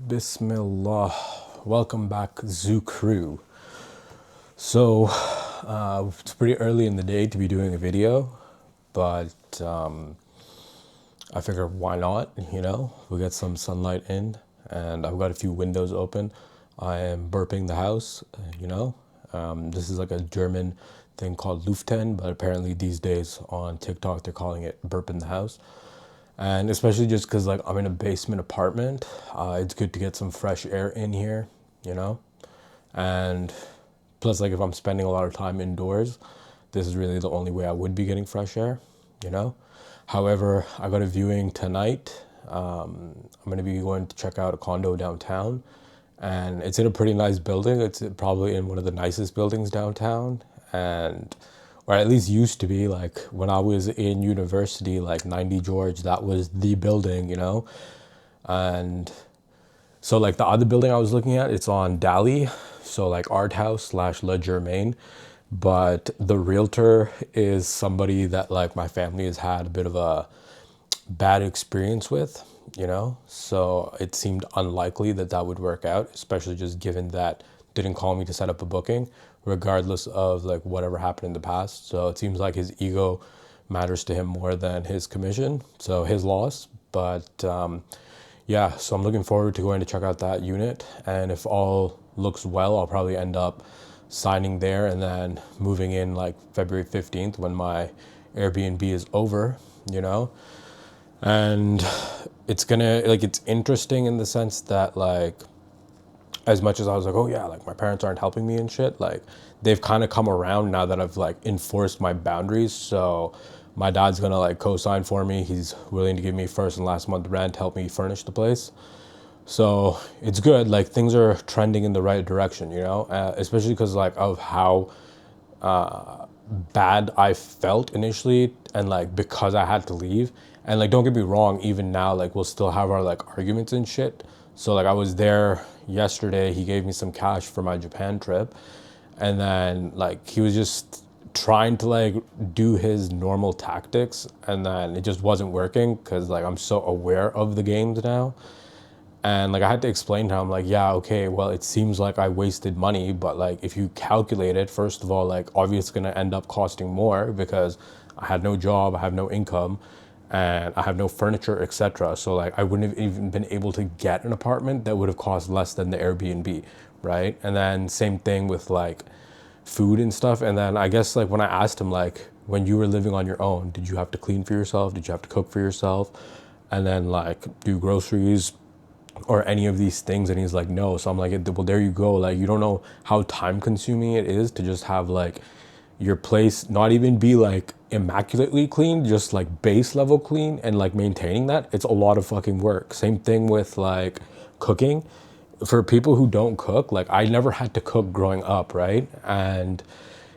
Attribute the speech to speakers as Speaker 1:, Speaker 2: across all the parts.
Speaker 1: Bismillah. Welcome back, Zoo Crew. So, it's pretty early in the day to be doing a video, but I figured why not, we get some sunlight in, and I've got a few windows open. I am burping the house, This is like a German thing called Luften, but apparently these days on TikTok they're calling it burp in the house. And especially just because like I'm in a basement apartment, it's good to get some fresh air in here, and plus like if I'm spending a lot of time indoors, this is really the only way I would be getting fresh air, However, I got a viewing tonight. I'm going to be going to check out a condo downtown, and it's in a pretty nice building. It's probably in one of the nicest buildings downtown, and or at least used to be. Like when I was in university, like 90 George, that was the building, and so like the other building I was looking at, it's on Dali, so like Art House slash Le Germain, but the realtor is somebody that like my family has had a bit of a bad experience with, so it seemed unlikely that that would work out, especially just given that didn't call me to set up a booking regardless of like whatever happened in the past. So it seems like his ego matters to him more than his commission, so his loss. But yeah, so I'm looking forward to going to check out that unit, and if all looks well, I'll probably end up signing there and then moving in like February 15th when my Airbnb is over, and it's gonna like, it's interesting in the sense that like, as much as I was like, oh yeah, like my parents aren't helping me and shit, like they've kind of come around now that I've like enforced my boundaries. So my dad's gonna like co-sign for me. He's willing to give me first and last month rent, help me furnish the place. So it's good. Like things are trending in the right direction, especially because like of how bad I felt initially, and like because I had to leave. And like don't get me wrong, even now like we'll still have our like arguments and shit. So like I was there yesterday, he gave me some cash for my Japan trip, and then like he was just trying to like do his normal tactics, and then it just wasn't working because like I'm so aware of the games now. And like I had to explain to him like, yeah, okay, well it seems like I wasted money, but like if you calculate it, first of all, like obviously it's gonna end up costing more because I had no job, I have no income, and I have no furniture, etc. So like I wouldn't have even been able to get an apartment that would have cost less than the Airbnb, right? And then same thing with like food and stuff. And then I guess like when I asked him like, when you were living on your own, did you have to clean for yourself? Did you have to cook for yourself? And then like do groceries or any of these things? And he's like, no. So I'm like, well, there you go. Like you don't know how time consuming it is to just have like your place not even be like immaculately clean, just like base level clean, and like maintaining that. It's a lot of fucking work. Same thing with like cooking. For people who don't cook, like I never had to cook growing up, right? And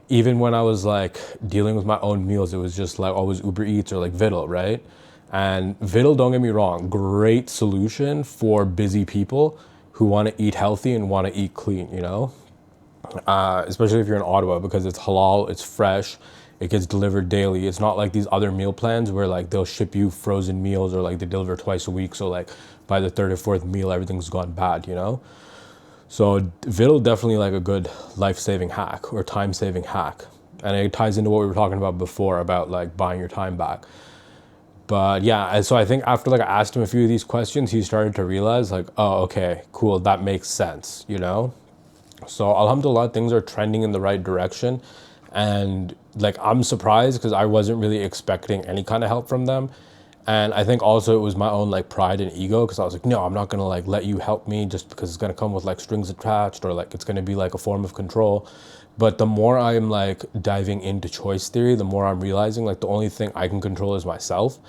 Speaker 1: even when I was like dealing with my own meals, it was just like always Uber Eats or like Viddle, right? And Viddle, don't get me wrong, great solution for busy people who want to eat healthy and want to eat clean, especially if you're in Ottawa, because it's halal, it's fresh, it gets delivered daily. It's not like these other meal plans where like they'll ship you frozen meals or like they deliver twice a week. So like by the third or fourth meal, everything's gone bad, So Viddle definitely like a good life-saving hack or time-saving hack. And it ties into what we were talking about before about like buying your time back. But yeah, and so I think after like I asked him a few of these questions, he started to realize like, oh, okay, cool, that makes sense, So alhamdulillah, things are trending in the right direction. And like I'm surprised because I wasn't really expecting any kind of help from them. And I think also it was my own like pride and ego, because I was like, no, I'm not gonna like let you help me just because it's gonna come with like strings attached, or like it's gonna be like a form of control. But the more I'm like diving into choice theory, the more I'm realizing like the only thing I can control is myself.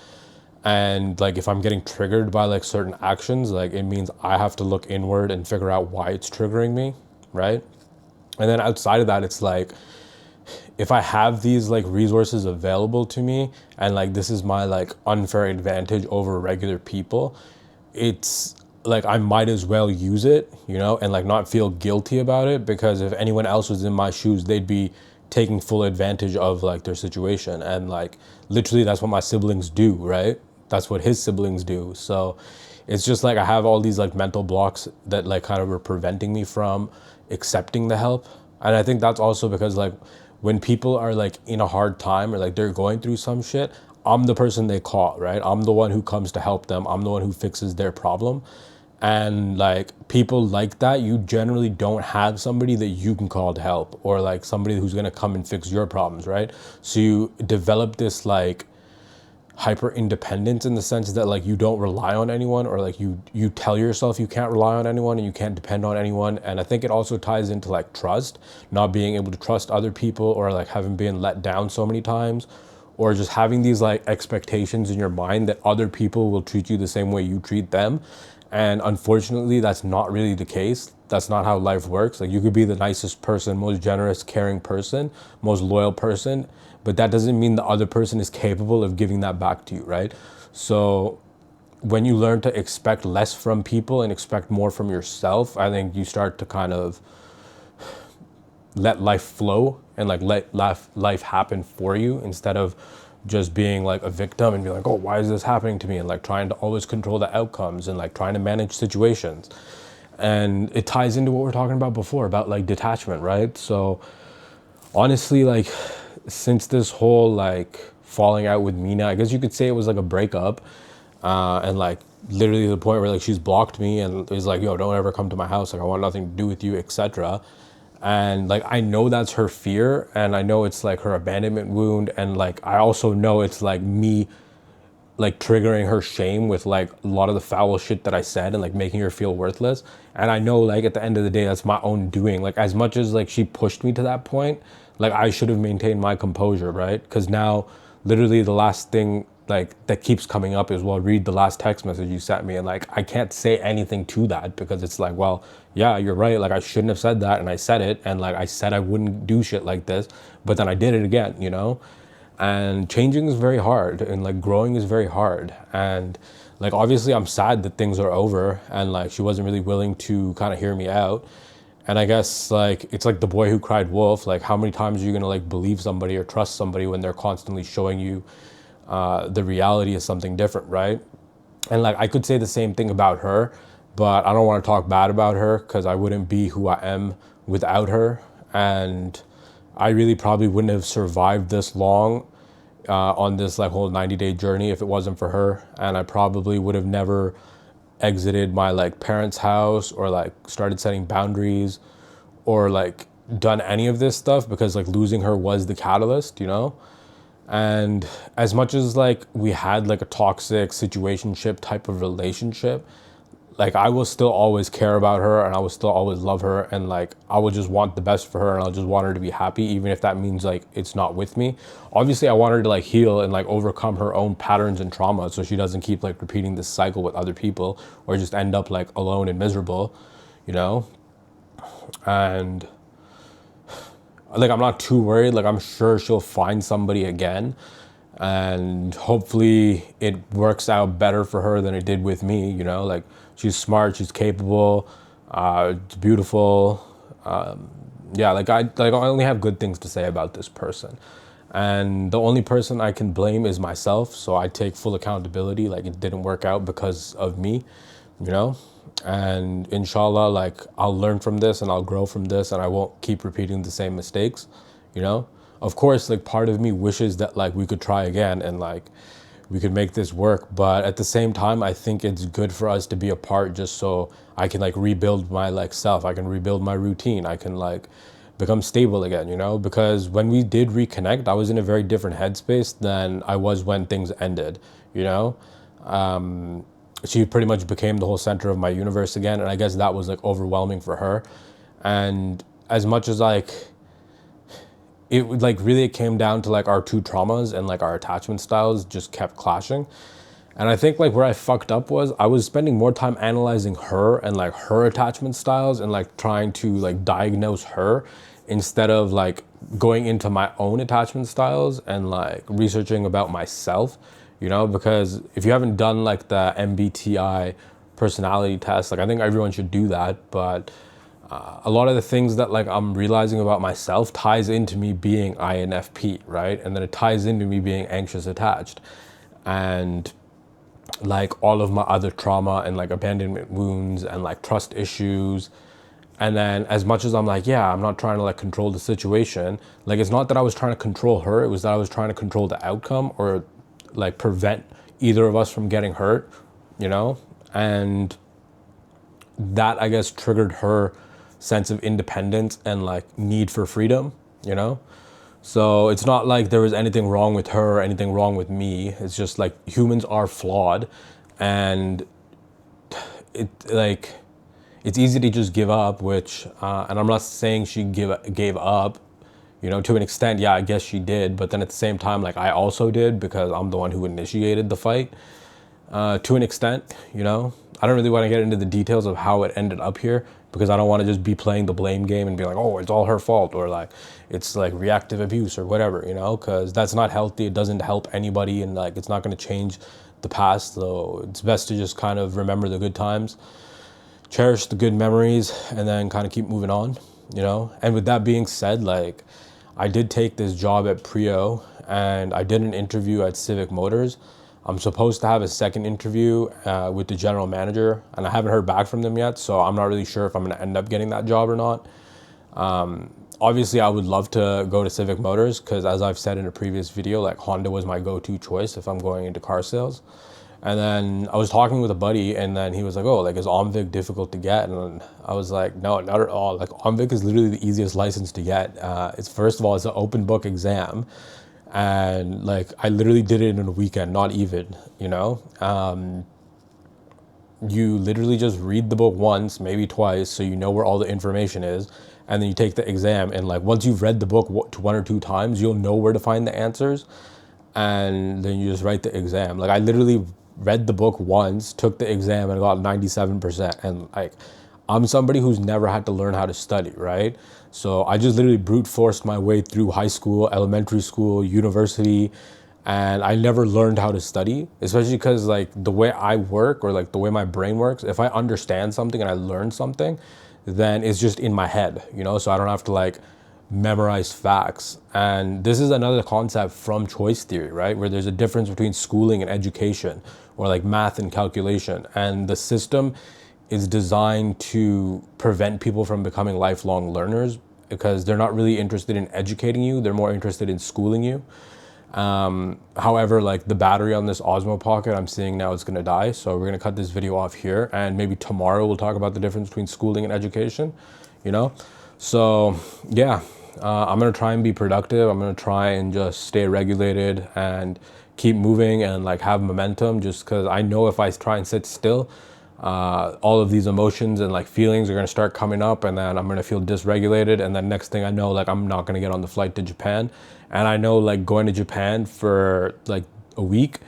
Speaker 1: And like if I'm getting triggered by like certain actions, like it means I have to look inward and figure out why it's triggering me, right? And then outside of that, it's like if I have these like resources available to me, and like this is my like unfair advantage over regular people, it's like I might as well use it, and like not feel guilty about it, because if anyone else was in my shoes, they'd be taking full advantage of like their situation. And like literally that's what my siblings do, right? That's what his siblings do. So It's just like I have all these like mental blocks that like kind of were preventing me from accepting the help. And I think that's also because like when people are like in a hard time or like they're going through some shit, I'm the person they call, right? I'm the one who comes to help them. I'm the one who fixes their problem. And like people like that, you generally don't have somebody that you can call to help, or like somebody who's going to come and fix your problems, right? So you develop this like hyper independence in the sense that like you don't rely on anyone, or like you tell yourself you can't rely on anyone and you can't depend on anyone. And I think it also ties into like trust, not being able to trust other people, or like having been let down so many times, or just having these like expectations in your mind that other people will treat you the same way you treat them. And unfortunately, that's not really the case. That's not how life works. Like you could be the nicest person, most generous, caring person, most loyal person, but that doesn't mean the other person is capable of giving that back to you, right? So when you learn to expect less from people and expect more from yourself, I think you start to kind of let life flow and like let life happen for you, instead of just being like a victim and be like, oh, why is this happening to me? And like trying to always control the outcomes and like trying to manage situations. And it ties into what we we're talking about before about like detachment, right? So honestly, like since this whole like falling out with Mina, I guess you could say it was like a breakup, and like literally the point where like she's blocked me and is like, yo, don't ever come to my house, like I want nothing to do with you, etc. And like I know that's her fear, and I know it's like her abandonment wound, and like I also know it's like me like triggering her shame with like a lot of the foul shit that I said and like making her feel worthless. And I know like at the end of the day, that's my own doing. Like as much as like she pushed me to that point, like I should have maintained my composure, right? Because now literally the last thing like that keeps coming up is, well, read the last text message you sent me. And like I can't say anything to that, because it's like, well, yeah, you're right, like I shouldn't have said that, and I said it, and like I said I wouldn't do shit like this, but then I did it again, you know? And changing is very hard, and like growing is very hard. And like obviously I'm sad that things are over, and like she wasn't really willing to kind of hear me out. And I guess like it's like the boy who cried wolf. Like how many times are you gonna like believe somebody or trust somebody when they're constantly showing you the reality is something different, right? And like I could say the same thing about her, but I don't want to talk bad about her, because I wouldn't be who I am without her. And I really probably wouldn't have survived this long on this like whole 90-day journey if it wasn't for her. And I probably would have never exited my like parents' house, or like started setting boundaries, or like done any of this stuff, because like losing her was the catalyst, you know? And as much as like we had like a toxic situationship type of relationship, like I will still always care about her, and I will still always love her, and like I will just want the best for her, and I'll just want her to be happy, even if that means like it's not with me. Obviously I want her to like heal and like overcome her own patterns and trauma, so she doesn't keep like repeating this cycle with other people, or just end up like alone and miserable, you know? And like I'm not too worried. Like I'm sure she'll find somebody again, and hopefully it works out better for her than it did with me, you know? Like she's smart, she's capable, it's beautiful. Yeah, like I only have good things to say about this person. And the only person I can blame is myself, so I take full accountability. Like it didn't work out because of me, you know? And inshallah, like I'll learn from this and I'll grow from this, and I won't keep repeating the same mistakes, you know? Of course, like part of me wishes that like we could try again and like we could make this work, but at the same time I think it's good for us to be apart, just so I can like rebuild my like self, I can rebuild my routine, I can like become stable again, you know? Because when we did reconnect, I was in a very different headspace than I was when things ended, you know? She pretty much became the whole center of my universe again, and I guess that was like overwhelming for her. And as much as like it would like really it came down to like our two traumas, and like our attachment styles just kept clashing. And I think like where I fucked up was I was spending more time analyzing her and like her attachment styles, and like trying to like diagnose her, instead of like going into my own attachment styles and like researching about myself, you know? Because if you haven't done like the MBTI personality test, like I think everyone should do that. But a lot of the things that like I'm realizing about myself ties into me being INFP, right? And then it ties into me being anxious attached. And like all of my other trauma and like abandonment wounds and like trust issues. And then as much as I'm like, yeah, I'm not trying to like control the situation, like it's not that I was trying to control her, it was that I was trying to control the outcome or like prevent either of us from getting hurt, you know? And that I guess triggered her sense of independence and like need for freedom, you know? So it's not like there was anything wrong with her or anything wrong with me. It's just like humans are flawed, and it like it's easy to just give up, which and I'm not saying she gave up, you know, to an extent. Yeah, I guess she did, but then at the same time, like I also did, because I'm the one who initiated the fight to an extent, you know. I don't really want to get into the details of how it ended up here, because I don't want to just be playing the blame game and be like, oh, it's all her fault, or like it's like reactive abuse or whatever, you know, because that's not healthy. It doesn't help anybody, and like it's not going to change the past. So it's best to just kind of remember the good times, cherish the good memories, and then kind of keep moving on, you know. And with that being said, like I did take this job at Prio, and I did an interview at Civic Motors. I'm supposed to have a second interview with the general manager, and I haven't heard back from them yet, so I'm not really sure if I'm going to end up getting that job or not. Obviously, I would love to go to Civic Motors, because as I've said in a previous video, like Honda was my go-to choice if I'm going into car sales. And then I was talking with a buddy, and then he was like, oh, like, is OMVIC difficult to get? And I was like, no, not at all. Like, OMVIC is literally the easiest license to get. It's first of all, it's an open book exam. And like, I literally did it in a weekend, not even, you know? You literally just read the book once, maybe twice, so you know where all the information is. And then you take the exam, and like, once you've read the book one or two times, you'll know where to find the answers. And then you just write the exam. Like, I literally read the book once, took the exam, and got 97%. And like, I'm somebody who's never had to learn how to study, right? So I just literally brute forced my way through high school, elementary school, university, and I never learned how to study, especially because like the way I work, or like the way my brain works, if I understand something and I learn something, then it's just in my head, you know? So I don't have to like memorize facts. And this is another concept from choice theory, right? Where there's a difference between schooling and education, or like math and calculation. And the system is designed to prevent people from becoming lifelong learners, because they're not really interested in educating you. They're more interested in schooling you. However, like the battery on this Osmo Pocket, I'm seeing now it's gonna die. So we're gonna cut this video off here, and maybe tomorrow we'll talk about the difference between schooling and education, you know? So yeah, I'm gonna try and be productive. I'm gonna try and just stay regulated and keep moving and like have momentum, just because I know if I try and sit still, all of these emotions and like feelings are gonna start coming up, and then I'm gonna feel dysregulated, and then next thing I know, like I'm not gonna get on the flight to Japan. And I know like going to Japan for like a week,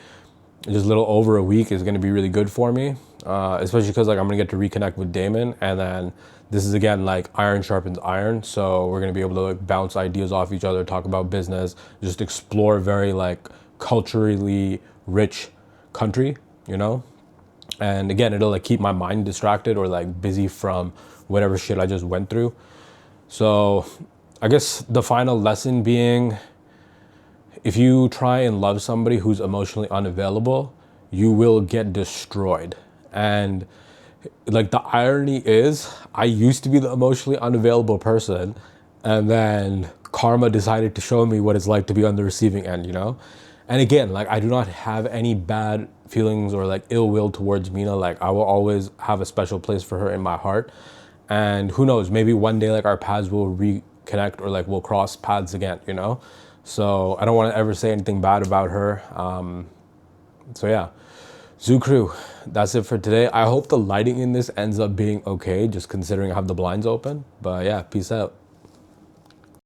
Speaker 1: just a little over a week, is gonna be really good for me, especially because like I'm gonna get to reconnect with Damon, and then this is again like iron sharpens iron, so we're gonna be able to like bounce ideas off each other, talk about business, just explore very like culturally rich country, you know? And again, it'll like keep my mind distracted or like busy from whatever shit I just went through. So I guess the final lesson being, if you try and love somebody who's emotionally unavailable, you will get destroyed. And like the irony is, I used to be the emotionally unavailable person, and then karma decided to show me what it's like to be on the receiving end, you know? And again, like I do not have any bad feelings or like ill will towards Mina. Like I will always have a special place for her in my heart. And who knows, maybe one day like our paths will reconnect, or like we'll cross paths again, you know? So I don't want to ever say anything bad about her. So yeah, Zoo Crew, that's it for today. I hope the lighting in this ends up being okay, just considering I have the blinds open. But yeah, peace out.